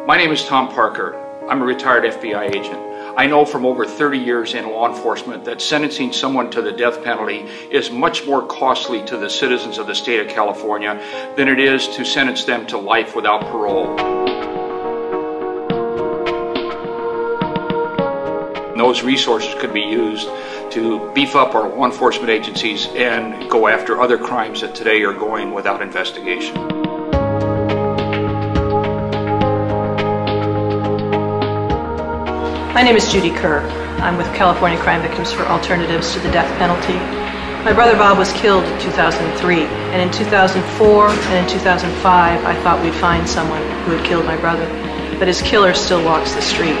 My name is Tom Parker. I'm a retired FBI agent. I know from over 30 years in law enforcement that sentencing someone to the death penalty is much more costly to the citizens of the state of California than it is to sentence them to life without parole. Those resources could be used to beef up our law enforcement agencies and go after other crimes that today are going without investigation. My name is Judy KERR. I'm with California Crime Victims for Alternatives to the Death Penalty. My brother Bob was killed in 2003, and in 2004 and in 2005 I thought we'd find someone who had killed my brother, but his killer still walks the street.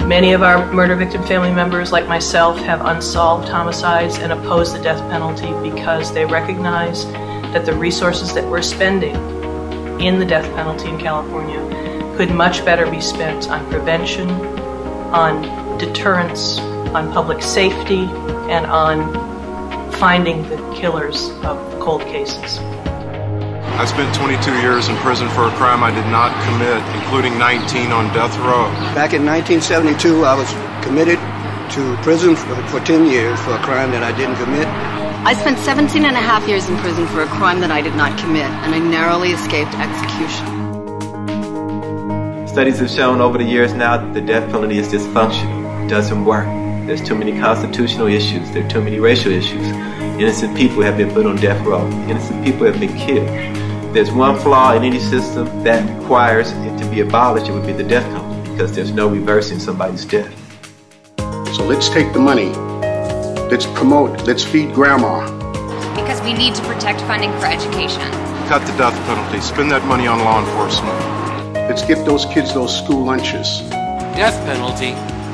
Many of our murder victim family members, like myself, have unsolved homicides and oppose the death penalty because they recognize that the resources that we're spending in the death penalty in California could much better be spent on prevention, on deterrence, on public safety, and on finding the killers of cold cases. I spent 22 years in prison for a crime I did not commit, including 19 on death row. Back in 1972, I was committed to prison for 10 years for a crime that I didn't commit. I spent 17 and a half years in prison for a crime that I did not commit, and I narrowly escaped execution. Studies have shown over the years now that the death penalty is dysfunctional. It doesn't work. There's too many constitutional issues. There are too many racial issues. Innocent people have been put on death row. Innocent people have been killed. There's one flaw in any system that requires it to be abolished, it would be the death penalty, because there's no reversing somebody's death. So let's take the money. Let's promote, let's feed grandma. Because we need to protect funding for education. Cut the death penalty. Spend that money on law enforcement. Let's give those kids those school lunches. Death penalty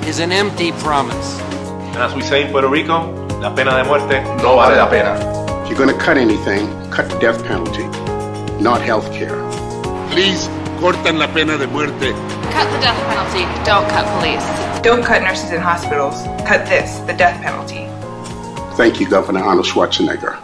is an empty promise. And as we say in Puerto Rico, la pena de muerte no vale la pena. If you're going to cut anything, cut the death penalty, not health care. Please, cortan la pena de muerte. Cut the death penalty, don't cut police. Don't cut nurses in hospitals. Cut this, the death penalty. Thank you, Governor Arnold Schwarzenegger.